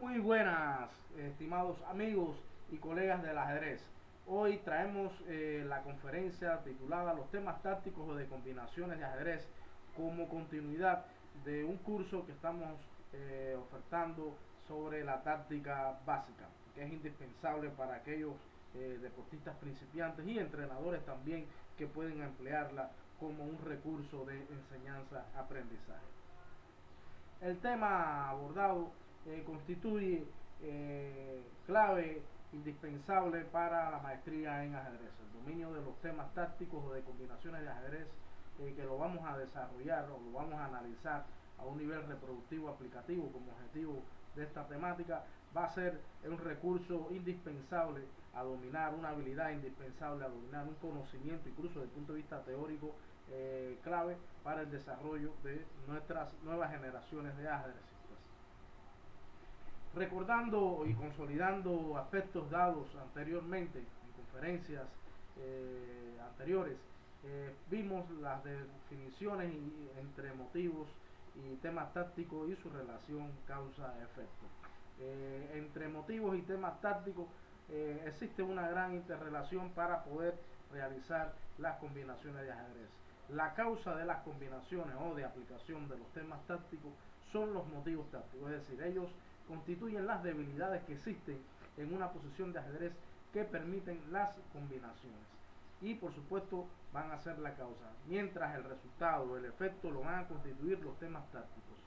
Muy buenas, estimados amigos y colegas del ajedrez. Hoy traemos la conferencia titulada Los temas tácticos de combinaciones de ajedrez como continuidad de un curso que estamos ofertando sobre la táctica básica, que es indispensable para aquellos deportistas principiantes y entrenadores también que pueden emplearla como un recurso de enseñanza-aprendizaje. El tema abordado constituye clave indispensable para la maestría en ajedrez, el dominio de los temas tácticos o de combinaciones de ajedrez que lo vamos a desarrollar o lo vamos a analizar a un nivel reproductivo aplicativo como objetivo de esta temática, va a ser un recurso indispensable a dominar, una habilidad indispensable a dominar, un conocimiento incluso desde el punto de vista teórico clave para el desarrollo de nuestras nuevas generaciones de ajedrecistas. Recordando y consolidando aspectos dados anteriormente en conferencias anteriores, vimos las definiciones entre motivos y temas tácticos y su relación causa-efecto. Entre motivos y temas tácticos existe una gran interrelación para poder realizar las combinaciones de ajedrez. La causa de las combinaciones o de aplicación de los temas tácticos son los motivos tácticos, es decir, ellos constituyen las debilidades que existen en una posición de ajedrez que permiten las combinaciones y por supuesto van a ser la causa, mientras el resultado, el efecto lo van a constituir los temas tácticos.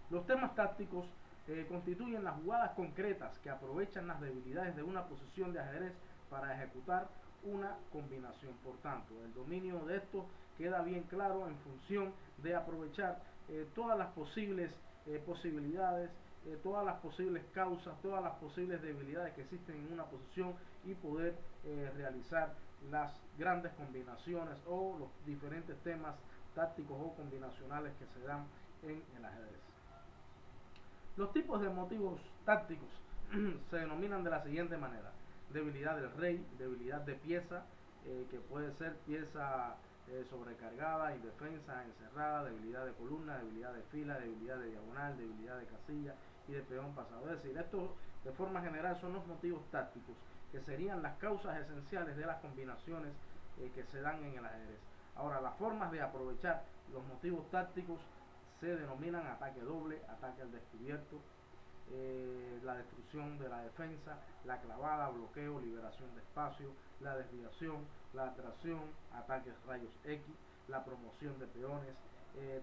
Los temas tácticos constituyen las jugadas concretas que aprovechan las debilidades de una posición de ajedrez para ejecutar una combinación. Por tanto, el dominio de esto queda bien claro en función de aprovechar todas las posibles posibilidades, todas las posibles causas, todas las posibles debilidades que existen en una posición y poder realizar las grandes combinaciones o los diferentes temas tácticos o combinacionales que se dan en el ajedrez. Los tipos de motivos tácticos se denominan de la siguiente manera: debilidad del rey, debilidad de pieza, que puede ser pieza sobrecargada, indefensa, encerrada, debilidad de columna, debilidad de fila, debilidad de diagonal, debilidad de casilla y de peón pasado. Es decir, estos de forma general son los motivos tácticos, que serían las causas esenciales de las combinaciones que se dan en el ajedrez. Ahora, las formas de aprovechar los motivos tácticos se denominan ataque doble, ataque al descubierto, la destrucción de la defensa, la clavada, bloqueo, liberación de espacio, la desviación, la atracción, ataques rayos X, la promoción de peones,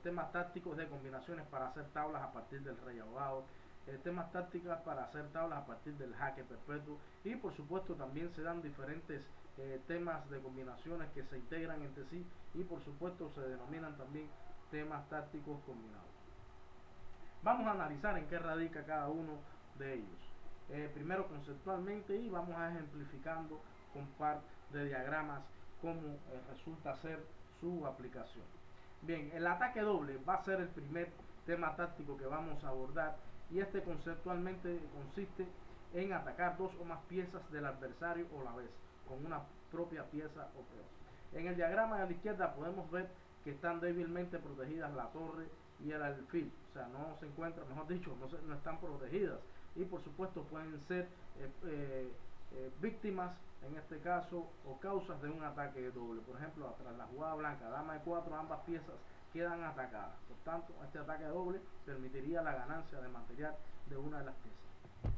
temas tácticos de combinaciones para hacer tablas a partir del rey ahogado, temas tácticas para hacer tablas a partir del jaque perpetuo y por supuesto también se dan diferentes temas de combinaciones que se integran entre sí y por supuesto se denominan también temas tácticos combinados. Vamos a analizar en qué radica cada uno de ellos. Primero conceptualmente y vamos a ejemplificando con par de diagramas cómo resulta ser su aplicación. Bien, el ataque doble va a ser el primer tema táctico que vamos a abordar y este conceptualmente consiste en atacar dos o más piezas del adversario a la vez con una propia pieza o peón. En el diagrama de la izquierda podemos ver que están débilmente protegidas la torre y el alfil, o sea, no se encuentran, mejor dicho, no están protegidas y por supuesto pueden ser víctimas en este caso o causas de un ataque doble. Por ejemplo, tras la jugada blanca, dama de 4, ambas piezas quedan atacadas. Por tanto, este ataque doble permitiría la ganancia de material de una de las piezas.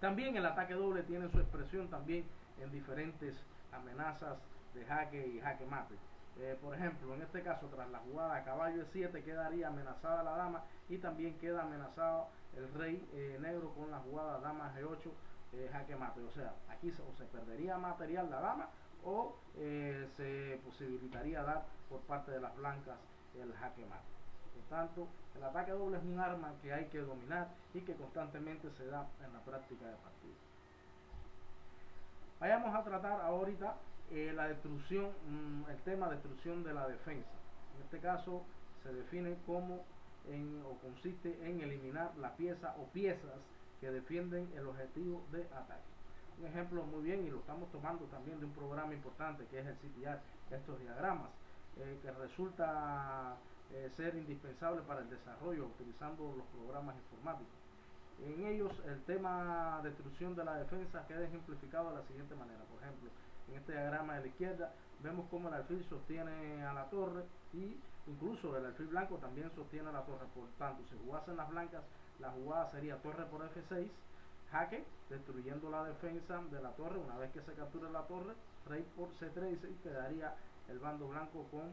También el ataque doble tiene su expresión también en diferentes amenazas de jaque y jaque mate. Por ejemplo, en este caso, tras la jugada caballo E7 quedaría amenazada la dama y también queda amenazado el rey negro con la jugada dama G8 jaque mate. O sea, aquí o se perdería material la dama o se posibilitaría dar por parte de las blancas el jaque mate. Por tanto, el ataque doble es un arma que hay que dominar y que constantemente se da en la práctica de partido. Vayamos a tratar ahorita la destrucción, el tema de destrucción de la defensa. En este caso se define como o consiste en eliminar la pieza o piezas que defienden el objetivo de ataque. Un ejemplo muy bien, y lo estamos tomando también de un programa importante que es el CPR, estos diagramas, que resulta ser indispensable para el desarrollo utilizando los programas informáticos. En ellos el tema destrucción de la defensa queda ejemplificado de la siguiente manera. Por ejemplo, en este diagrama de la izquierda vemos cómo el alfil sostiene a la torre y incluso el alfil blanco también sostiene a la torre. Por tanto, si jugasen las blancas, la jugada sería torre por F6, jaque, destruyendo la defensa de la torre. Una vez que se capture la torre, rey por C3 y quedaría el bando blanco con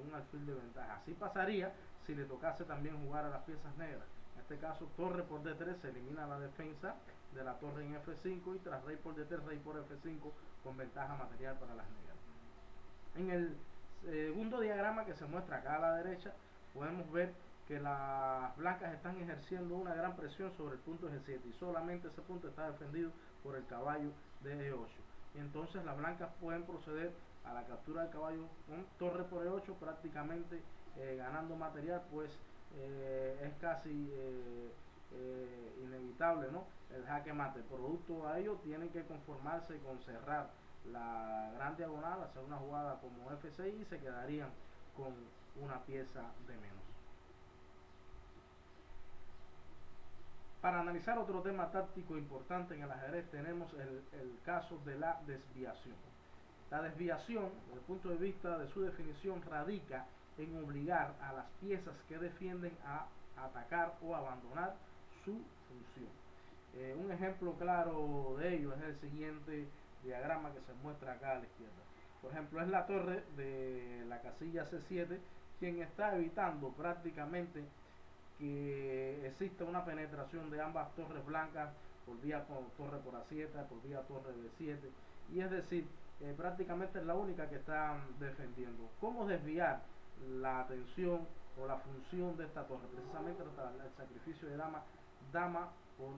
un alfil de ventaja. Así pasaría si le tocase también jugar a las piezas negras. En este caso, torre por D3 se elimina la defensa de la torre en F5 y tras rey por D3, rey por F5 con ventaja material para las negras. En el segundo diagrama que se muestra acá a la derecha, podemos ver que las blancas están ejerciendo una gran presión sobre el punto G7 y solamente ese punto está defendido por el caballo de E8. Y entonces las blancas pueden proceder a la captura del caballo con torre por E8, prácticamente ganando material, pues es casi inevitable, ¿no?, el jaque mate. Producto a ello tienen que conformarse con cerrar la gran diagonal, hacer una jugada como F6 y se quedarían con una pieza de menos. Para analizar otro tema táctico importante en el ajedrez tenemos el caso de la desviación. La desviación, desde el punto de vista de su definición, radica en obligar a las piezas que defienden a atacar o abandonar su función. Un ejemplo claro de ello es el siguiente diagrama que se muestra acá a la izquierda. Por ejemplo, es la torre de la casilla C7 quien está evitando prácticamente que exista una penetración de ambas torres blancas por vía torre por A7, por vía torre B7, y es decir, prácticamente es la única que están defendiendo. ¿Cómo desviar la atención o la función de esta torre? Precisamente el sacrificio de dama por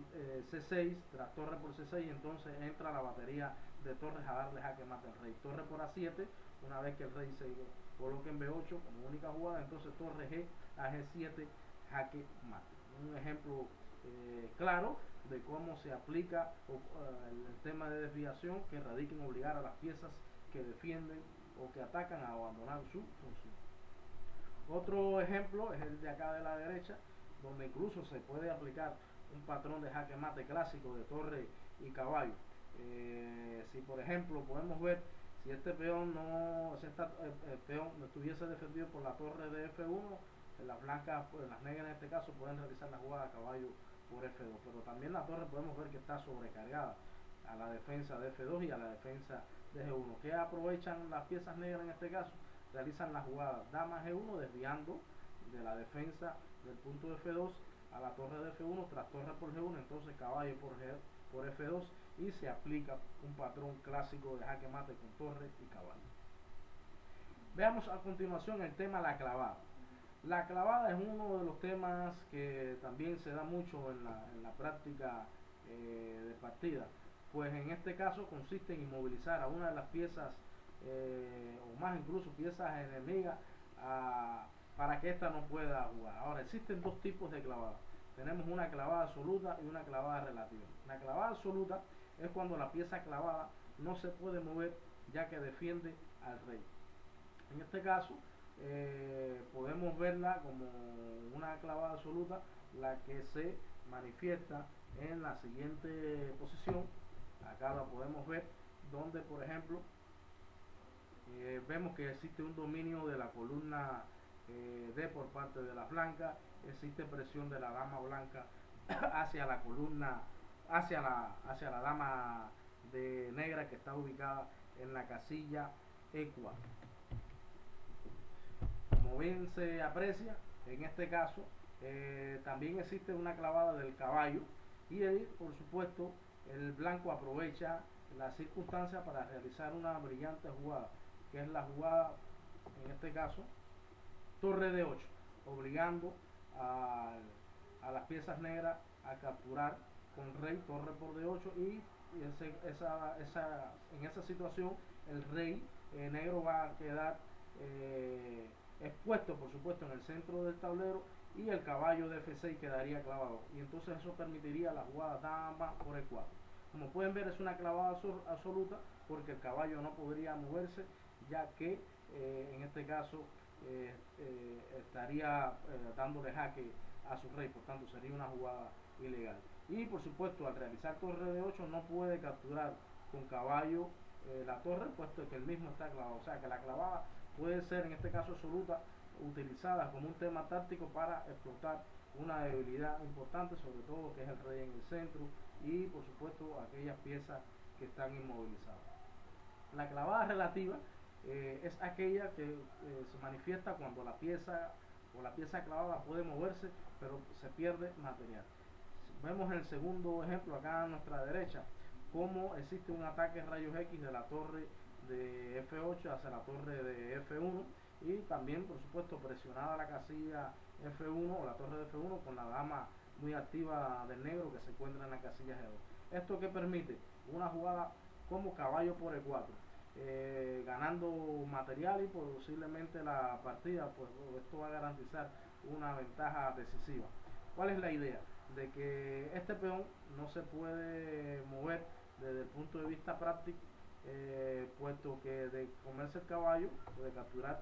C6, tras torre por C6, y entonces entra la batería de torres a darle jaque mate al rey. Torre por A7, una vez que el rey se coloque en B8 como única jugada, entonces torre G a G7, jaque mate. Un ejemplo claro de cómo se aplica el tema de desviación que radica en obligar a las piezas que defienden o que atacan a abandonar su función. Otro ejemplo es el de acá de la derecha, donde incluso se puede aplicar un patrón de jaque mate clásico de torre y caballo. Si por ejemplo podemos ver, si este peón no, si el peón no estuviese defendido por la torre de F1, las blancas, pues, las negras en este caso, pueden realizar la jugada a caballo por F2, pero también la torre podemos ver que está sobrecargada a la defensa de F2 y a la defensa de G1. ¿Qué aprovechan las piezas negras en este caso? Realizan la jugada dama G1 desviando de la defensa del punto de F2 a la torre de F1, tras torre por G1, entonces caballo por F2 y se aplica un patrón clásico de jaque mate con torre y caballo. Veamos a continuación el tema la clavada. La clavada es uno de los temas que también se da mucho en la práctica de partida, pues en este caso consiste en inmovilizar a una de las piezas o más incluso piezas enemigas para que ésta no pueda jugar. Ahora, existen dos tipos de clavadas. Tenemos una clavada absoluta y una clavada relativa. La clavada absoluta es cuando la pieza clavada no se puede mover ya que defiende al rey. En este caso podemos verla como una clavada absoluta, la que se manifiesta en la siguiente posición. Acá la podemos ver, donde por ejemplo vemos que existe un dominio de la columna D por parte de las blancas, existe presión de la dama blanca hacia la columna, hacia la dama de negra que está ubicada en la casilla E4. Como bien se aprecia, en este caso también existe una clavada del caballo y ahí, por supuesto, el blanco aprovecha la circunstancia para realizar una brillante jugada, que es la jugada, en este caso, torre de 8, obligando a las piezas negras a capturar con rey torre por D8 y en esa situación el rey negro va a quedar expuesto, por supuesto, en el centro del tablero y el caballo de F6 quedaría clavado, y entonces eso permitiría la jugada dama por E4. Como pueden ver, es una clavada absoluta porque el caballo no podría moverse, ya que en este caso estaría dándole jaque a su rey, por tanto sería una jugada ilegal. Y por supuesto, al realizar torre de 8 no puede capturar con caballo la torre, puesto que el mismo está clavado. O sea que la clavada puede ser, en este caso absoluta, utilizada como un tema táctico para explotar una debilidad importante, sobre todo que es el rey en el centro y por supuesto aquellas piezas que están inmovilizadas. La clavada relativa es aquella que se manifiesta cuando la pieza o la pieza clavada puede moverse, pero se pierde material. Vemos el segundo ejemplo acá a nuestra derecha, cómo existe un ataque rayos X de la torre de F8 hacia la torre de F1 y también por supuesto presionada la casilla F1 o la torre de F1 con la dama muy activa del negro que se encuentra en la casilla G2. Esto que permite una jugada como caballo por E4, ganando material y posiblemente la partida, pues esto va a garantizar una ventaja decisiva. ¿Cuál es la idea? De que este peón no se puede mover desde el punto de vista práctico, puesto que de comerse el caballo o de capturar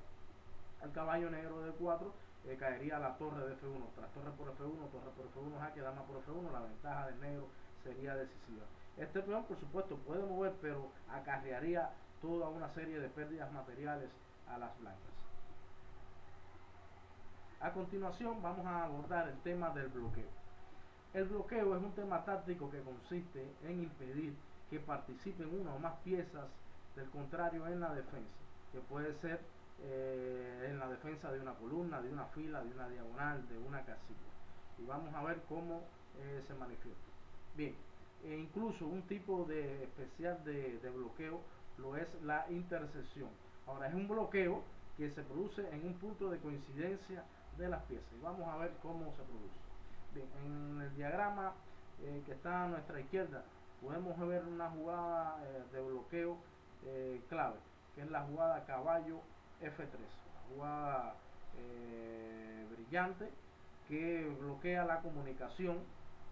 el caballo negro de 4, caería la torre de F1, tras torre por F1, torre por F1, jaque, dama por F1, la ventaja del negro sería decisiva. Este peón por supuesto puede mover, pero acarrearía toda una serie de pérdidas materiales a las blancas. A continuación vamos a abordar el tema del bloqueo. El bloqueo es un tema táctico que consiste en impedir que participen una o más piezas del contrario en la defensa, que puede ser en la defensa de una columna, de una fila, de una diagonal, de una casilla. Y vamos a ver cómo se manifiesta. Bien, incluso un tipo de especial de bloqueo lo es la intersección. Ahora es un bloqueo que se produce en un punto de coincidencia de las piezas y vamos a ver cómo se produce. Bien, en el diagrama que está a nuestra izquierda podemos ver una jugada de bloqueo clave, que es la jugada caballo F3, una jugada brillante que bloquea la comunicación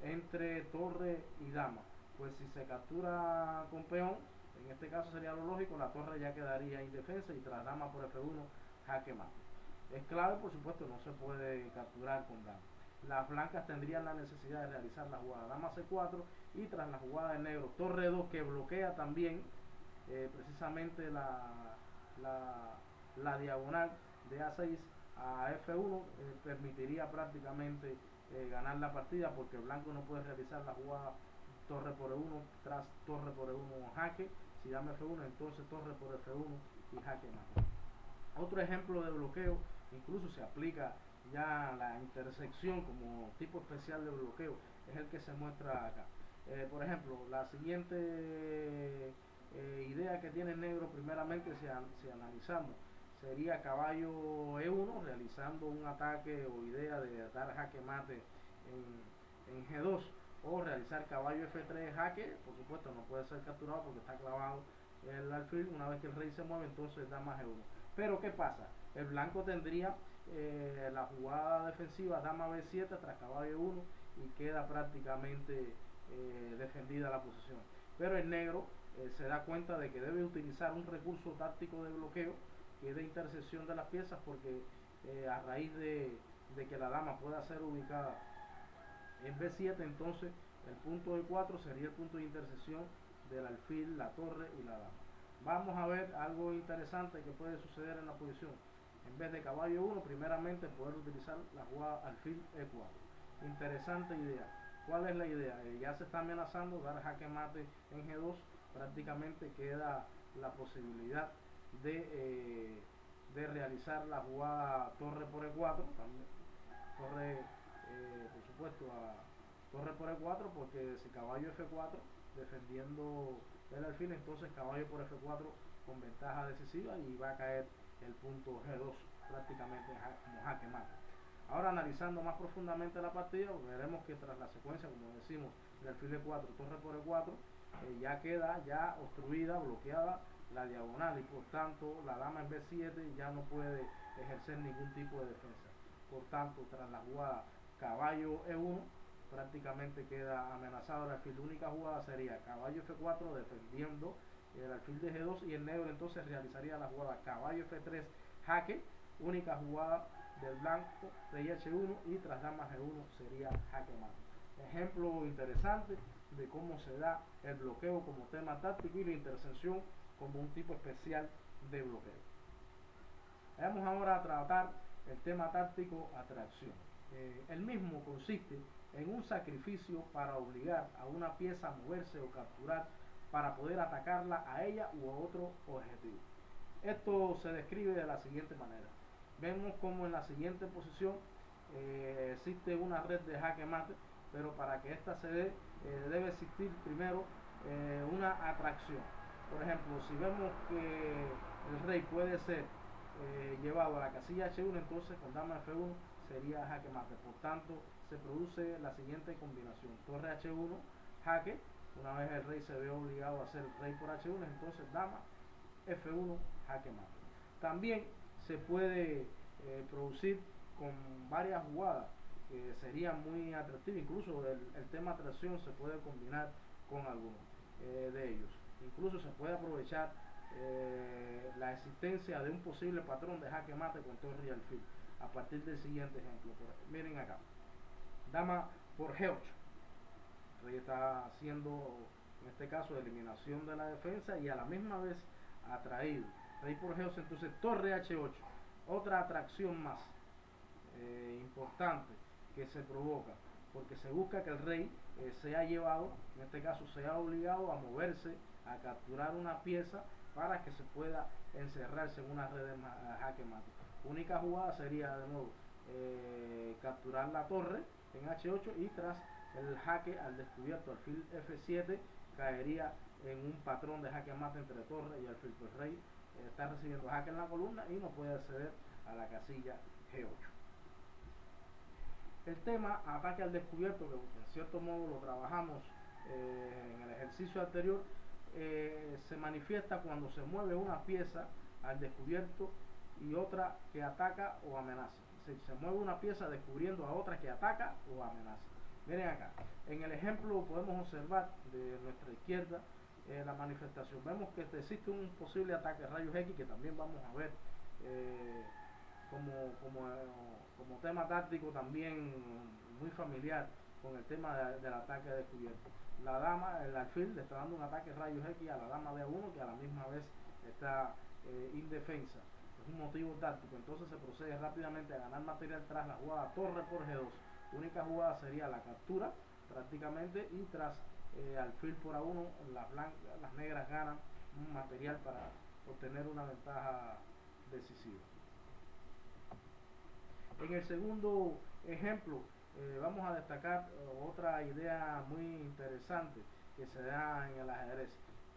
entre torre y dama. Pues si se captura con peón, en este caso sería lo lógico, la torre ya quedaría indefensa y tras dama por F1, jaque mate. Es clave, por supuesto, no se puede capturar con dama. Las blancas tendrían la necesidad de realizar la jugada dama C4 y tras la jugada de negro torre 2 que bloquea también precisamente la diagonal de A6 a F1, permitiría prácticamente ganar la partida porque el blanco no puede realizar la jugada torre por E1 tras torre por E1 jaque. Si dama F1 entonces torre por F1 y jaque mate. Otro ejemplo de bloqueo, incluso se aplica ya la intersección como tipo especial de bloqueo, es el que se muestra acá. Por ejemplo, la siguiente idea que tiene el negro, primeramente si analizamos, sería caballo E1 realizando un ataque o idea de dar jaque mate en G2 o realizar caballo F3 jaque. Por supuesto no puede ser capturado porque está clavado el alfil. Una vez que el rey se mueve entonces dama G1. Pero ¿qué pasa? El blanco tendría la jugada defensiva dama B7 tras caballo 1 y queda prácticamente defendida la posición. Pero el negro se da cuenta de que debe utilizar un recurso táctico de bloqueo que es de intersección de las piezas, porque a raíz de que la dama pueda ser ubicada en B7, entonces el punto de 4 sería el punto de intersección del alfil, la torre y la dama. Vamos a ver algo interesante que puede suceder en la posición. En vez de caballo 1, primeramente poder utilizar la jugada alfil E4. Interesante idea. ¿Cuál es la idea? Ya se está amenazando dar jaque mate en G2. Prácticamente queda la posibilidad de realizar la jugada torre por E4. También, torre, por supuesto, a torre por E4, porque si caballo F4 defendiendo el alfil, entonces caballo por F4 con ventaja decisiva y va a caer el punto G2 prácticamente como jaque mate. Ahora analizando más profundamente la partida, veremos que tras la secuencia, como decimos, del alfil E4, torre por E4, ya queda ya obstruida, bloqueada la diagonal y por tanto la dama en B7 ya no puede ejercer ningún tipo de defensa. Por tanto, tras la jugada caballo E1, prácticamente queda amenazado el alfil. La única jugada sería caballo F4 defendiendo el alfil de G2 y el negro entonces realizaría la jugada caballo F3 jaque, única jugada del blanco rey H1 y tras dama G1 sería jaque mate. ejemplo interesante de cómo se da el bloqueo como tema táctico y la intercepción como un tipo especial de bloqueo. Vamos ahora a tratar el tema táctico atracción. El mismo consiste en un sacrificio para obligar a una pieza a moverse o capturar para poder atacarla a ella u a otro objetivo. Esto se describe de la siguiente manera. Vemos como en la siguiente posición existe una red de jaque mate, pero para que esta se dé debe existir primero una atracción. Por ejemplo, si vemos que el rey puede ser llevado a la casilla H1, entonces con dama F1 sería jaque mate. Por tanto, se produce la siguiente combinación: torre H1, jaque. Una vez el rey se ve obligado a hacer rey por H1, entonces dama F1, jaque mate. También se puede producir con varias jugadas que serían muy atractivas. Incluso el tema atracción se puede combinar con algunos de ellos. Incluso se puede aprovechar la existencia de un posible patrón de jaque mate con torre y alfil a partir del siguiente ejemplo. Miren acá, dama por G8, el rey está haciendo en este caso eliminación de la defensa y a la misma vez atraído. Rey por G8, entonces torre H8, otra atracción más importante que se provoca, porque se busca que el rey sea llevado, en este caso sea obligado a moverse, a capturar una pieza para que se pueda encerrarse en una red de jaque mate. Única jugada sería de nuevo capturar la torre en H8 y tras el jaque al descubierto alfil F7 caería en un patrón de jaque mate entre torre y alfil. El rey está recibiendo jaque en la columna y no puede acceder a la casilla G8. El tema ataque al descubierto, que en cierto modo lo trabajamos en el ejercicio anterior, se manifiesta cuando se mueve una pieza al descubierto y otra que ataca o amenaza. Se mueve una pieza descubriendo a otra que ataca o amenaza. Miren acá, en el ejemplo podemos observar de nuestra izquierda la manifestación. Vemos que existe un posible ataque rayos X que también vamos a ver como tema táctico también muy familiar con el tema del ataque descubierto. La dama, el alfil, le está dando un ataque rayos X a la dama de A1 que a la misma vez está indefensa. Es un motivo táctico, entonces se procede rápidamente a ganar material tras la jugada torre por G2. La única jugada sería la captura prácticamente y tras alfil por A1 las negras ganan un material para obtener una ventaja decisiva. En el segundo ejemplo vamos a destacar otra idea muy interesante que se da en el ajedrez,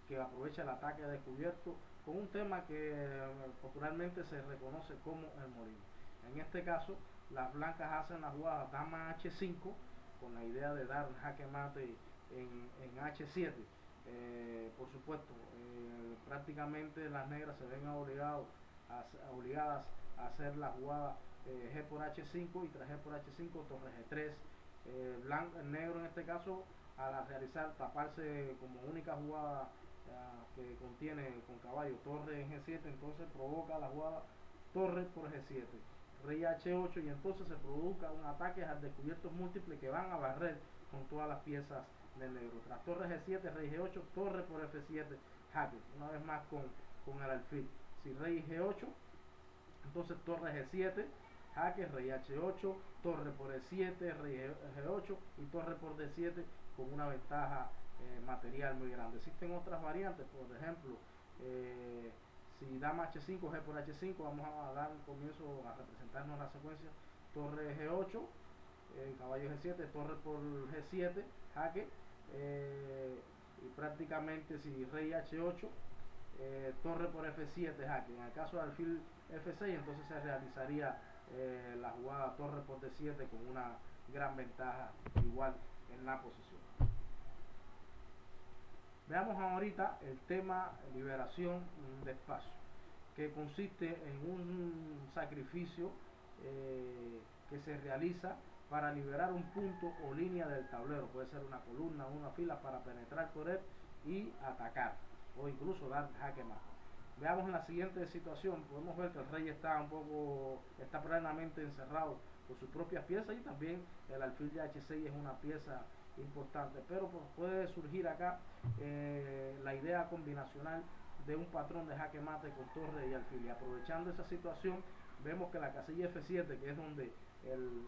que aprovecha el ataque descubierto con un tema que popularmente se reconoce como el molino. En este caso, las blancas hacen la jugada dama H5 con la idea de dar jaque mate en H7. Por supuesto, prácticamente las negras se ven obligadas a hacer la jugada G por H5 y tras G por H5 torre G3. El negro en este caso, al realizar taparse como única jugada que contiene con caballo torre en G7, entonces provoca la jugada torre por G7, rey H8 y entonces se produzca un ataque al descubierto múltiple que van a barrer con todas las piezas del negro. Tras torre G7, rey G8, torre por F7, jaque, una vez más con el alfil. Si rey G8, entonces torre G7, jaque, rey H8, torre por E7, rey G8 y torre por D7 con una ventaja material muy grande. Existen otras variantes, por ejemplo, si dama H5, G por H5, vamos a dar comienzo a representarnos la secuencia torre G8, caballo G7, torre por G7, jaque, y prácticamente si rey H8, torre por F7, jaque. En el caso de alfil F6, entonces se realizaría la jugada torre por D7 con una gran ventaja igual en la posición. Veamos ahorita el tema liberación de espacio, que consiste en un sacrificio que se realiza para liberar un punto o línea del tablero. Puede ser una columna o una fila para penetrar por él y atacar o incluso dar jaque mate. Veamos en la siguiente situación. Podemos ver que el rey está plenamente encerrado por sus propias piezas, y también el alfil de H6 es una pieza importante, pero pues, puede surgir acá la idea combinacional de un patrón de jaque mate con torre y alfil, y aprovechando esa situación vemos que la casilla F7, que es donde el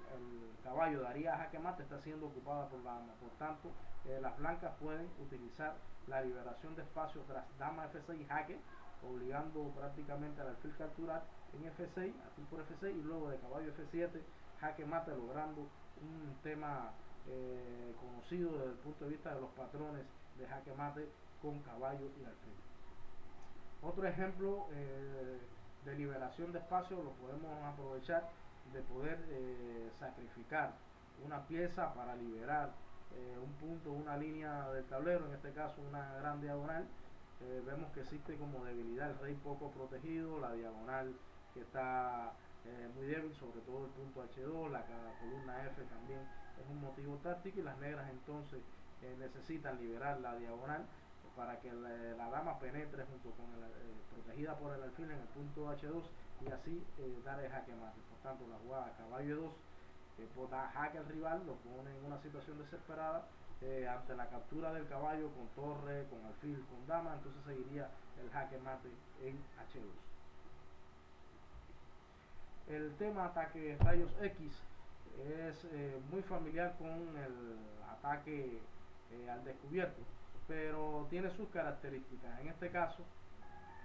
caballo daría jaque mate, está siendo ocupada por la dama. Por tanto, las blancas pueden utilizar la liberación de espacio tras dama F6 jaque, obligando prácticamente al alfil capturar en F6, alfil por F6, y luego de caballo F7 jaque mate, logrando un tema conocido desde el punto de vista de los patrones de jaque mate con caballo y alfil. Otro ejemplo de liberación de espacio lo podemos aprovechar de poder sacrificar una pieza para liberar un punto, una línea del tablero, en este caso una gran diagonal. Vemos que existe como debilidad el rey poco protegido, la diagonal que está muy débil, sobre todo el punto H2, la columna F también es un motivo táctico, y las negras entonces necesitan liberar la diagonal para que la dama penetre junto con protegida por el alfil en el punto H2, y así dar el jaque mate. Por tanto, la jugada caballo 2 da jaque al rival, lo pone en una situación desesperada ante la captura del caballo con torre, con alfil, con dama, entonces seguiría el jaque mate en H2. El tema ataque rayos X es muy familiar con el ataque al descubierto, pero tiene sus características. En este caso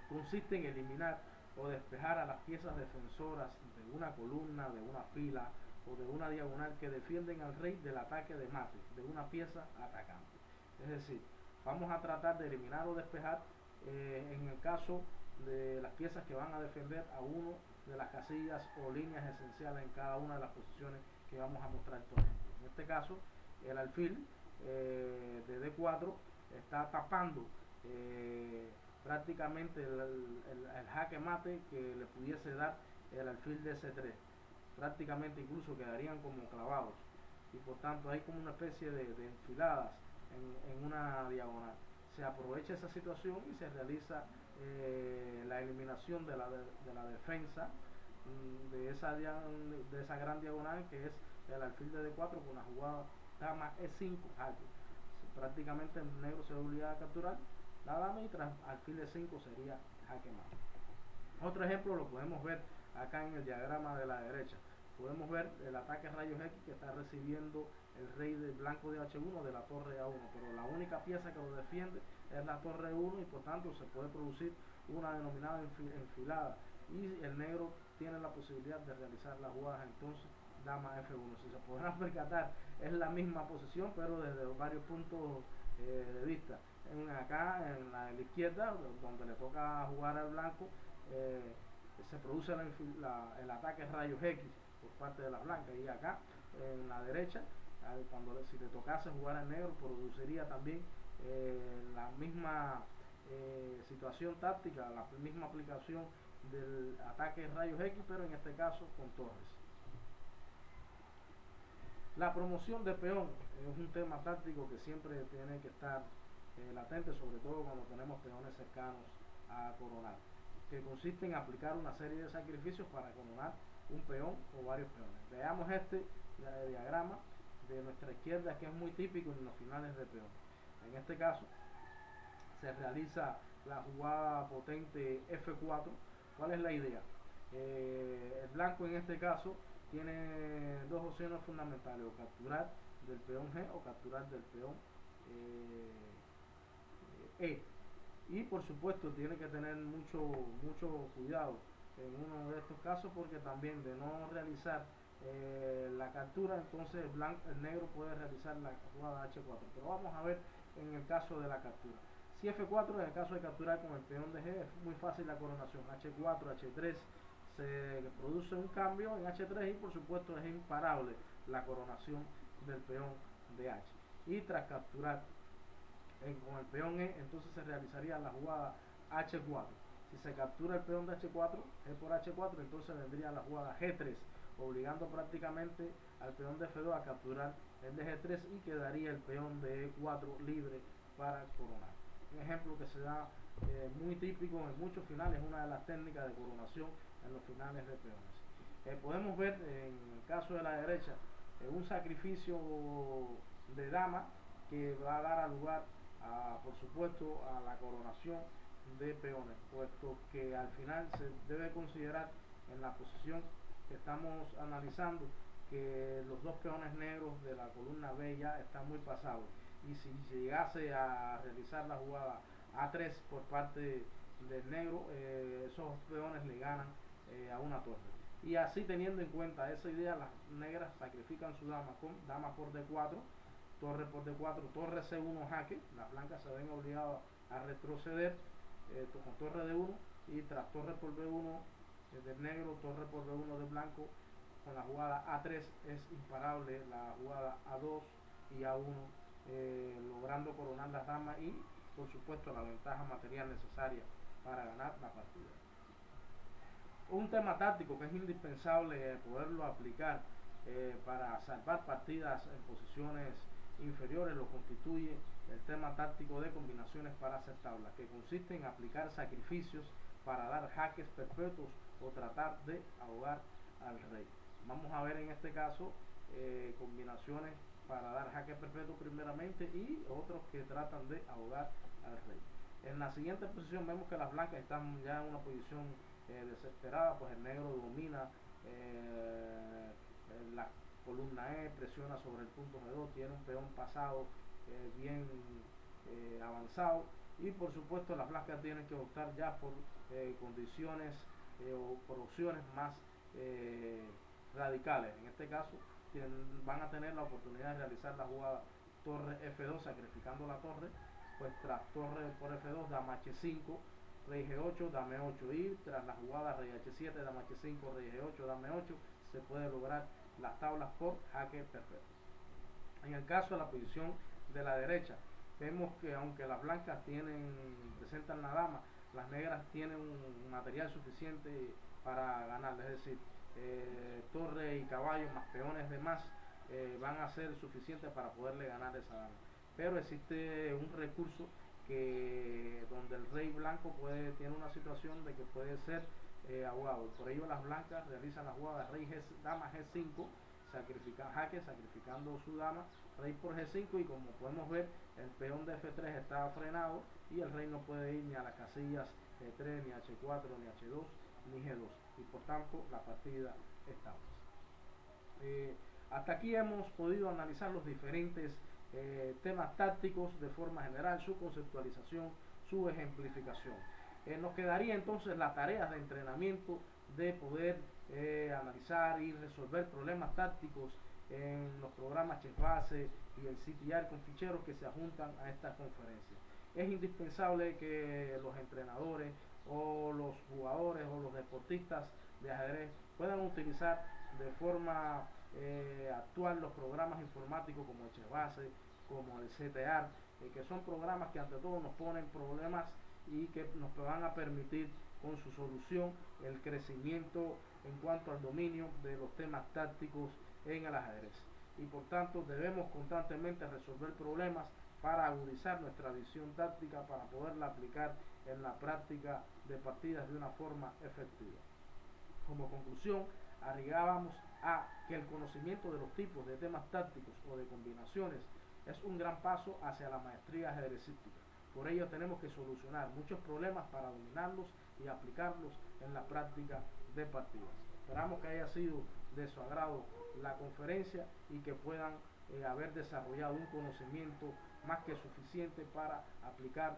consiste en eliminar o despejar a las piezas defensoras de una columna, de una fila o de una diagonal que defienden al rey del ataque de mate de una pieza atacante. Es decir, vamos a tratar de eliminar o despejar en el caso de las piezas que van a defender a uno de las casillas o líneas esenciales en cada una de las posiciones que vamos a mostrar, por ejemplo. En este caso, el alfil de D4 está tapando prácticamente el jaque mate que le pudiese dar el alfil de C3. Prácticamente incluso quedarían como clavados, y por tanto hay como una especie de enfiladas en una diagonal. Se aprovecha esa situación y se realiza la eliminación de la defensa de esa gran diagonal, que es el alfil de D4 con la jugada dama E5 jaque. Prácticamente el negro se obliga a capturar la dama, y tras alfil de 5 sería jaque mate. Otro ejemplo lo podemos ver acá en el diagrama de la derecha. Podemos ver el ataque rayos X que está recibiendo el rey del blanco de H1 de la torre A1, pero la única pieza que lo defiende es la torre 1, y por tanto se puede producir una denominada enfilada, y el negro tiene la posibilidad de realizar las jugadas entonces dama F1. Si se podrán percatar, es la misma posición, pero desde varios puntos de vista. Acá en la izquierda, donde le toca jugar al blanco, se produce el ataque rayos X por parte de la blanca, y acá en la derecha, si le tocase jugar al negro, produciría también la misma situación táctica, la misma aplicación del ataque rayos X, pero en este caso con torres. La promoción de peón es un tema táctico que siempre tiene que estar latente, sobre todo cuando tenemos peones cercanos a coronar, que consiste en aplicar una serie de sacrificios para coronar un peón o varios peones. Veamos este diagrama de nuestra izquierda, que es muy típico en los finales de peón. En este caso se realiza la jugada potente F4. ¿Cuál es la idea? El blanco en este caso tiene dos opciones fundamentales: o capturar del peón G o capturar del peón E. Y por supuesto tiene que tener mucho cuidado en uno de estos casos, porque también de no realizar la captura, entonces el negro puede realizar la jugada H4. Pero vamos a ver en el caso de la captura. Si F4, en el caso de capturar con el peón de G, es muy fácil la coronación. H4, H3, se produce un cambio en H3, y por supuesto es imparable la coronación del peón de H. Y tras capturar con el peón E, entonces se realizaría la jugada H4. Si se captura el peón de H4, G por H4, entonces vendría la jugada G3, obligando prácticamente al peón de F2 a capturar el de G3, y quedaría el peón de E4 libre para coronar. Un ejemplo que se da muy típico en muchos finales, una de las técnicas de coronación en los finales de peones. Podemos ver en el caso de la derecha un sacrificio de dama que va a dar lugar a, por supuesto, a la coronación de peones, puesto que al final se debe considerar en la posición que estamos analizando que los dos peones negros de la columna B ya están muy pasados, y si llegase a realizar la jugada A3 por parte del negro, esos peones le ganan a una torre. Y así, teniendo en cuenta esa idea, las negras sacrifican su dama con dama por D4, torre por D4, torre C1 jaque. Las blancas se ven obligadas a retroceder con torre D1, y tras torre por B1 del negro, torre por B1 del blanco, con la jugada A3 es imparable la jugada A2 y A1, logrando coronar las damas y por supuesto la ventaja material necesaria para ganar la partida. Un tema táctico que es indispensable poderlo aplicar para salvar partidas en posiciones inferiores lo constituye el tema táctico de combinaciones para hacer tablas, que consiste en aplicar sacrificios para dar jaques perpetuos o tratar de ahogar al rey. Vamos a ver en este caso combinaciones para dar jaque perpetuo primeramente, y otros que tratan de ahogar al rey. En la siguiente posición vemos que las blancas están ya en una posición desesperada, pues el negro domina la columna E, presiona sobre el punto G2, tiene un peón pasado bien avanzado, y por supuesto las blancas tienen que optar ya por condiciones o por opciones más radicales. En este caso van a tener la oportunidad de realizar la jugada torre F2 sacrificando la torre, pues tras torre por F2, dama H5, rey G8, dame 8, y tras la jugada rey H7, dama H5, rey G8, dame 8, se puede lograr las tablas por jaque perfecto. En el caso de la posición de la derecha, vemos que aunque las blancas presentan la dama, las negras tienen un material suficiente para ganar, es decir, torre y caballo más peones de más van a ser suficientes para poderle ganar esa dama. Pero existe un recurso donde el rey blanco tiene una situación de que puede ser ahogado. Por ello las blancas realizan la jugada rey dama G5, jaque sacrificando su dama, rey por G5, y como podemos ver el peón de F3 está frenado y el rey no puede ir ni a las casillas G3, ni H4, ni H2, ni G2, y por tanto la partida está. Hasta aquí hemos podido analizar los diferentes temas tácticos de forma general, su conceptualización, su ejemplificación. Nos quedaría entonces la tarea de entrenamiento de poder analizar y resolver problemas tácticos en los programas ChessBase y el CTR con ficheros que se adjuntan a esta conferencia. Es indispensable que los entrenadores o los jugadores o los deportistas de ajedrez puedan utilizar de forma actual los programas informáticos como el ChessBase, como el CTR, que son programas que ante todo nos ponen problemas y que nos van a permitir con su solución el crecimiento en cuanto al dominio de los temas tácticos en el ajedrez. Y por tanto debemos constantemente resolver problemas para agudizar nuestra visión táctica, para poderla aplicar en la práctica de partidas de una forma efectiva. Como conclusión, arribábamos a que el conocimiento de los tipos de temas tácticos o de combinaciones es un gran paso hacia la maestría ajedrecística. Por ello tenemos que solucionar muchos problemas para dominarlos y aplicarlos en la práctica de partidas. Esperamos que haya sido de su agrado la conferencia y que puedan haber desarrollado un conocimiento más que suficiente para aplicar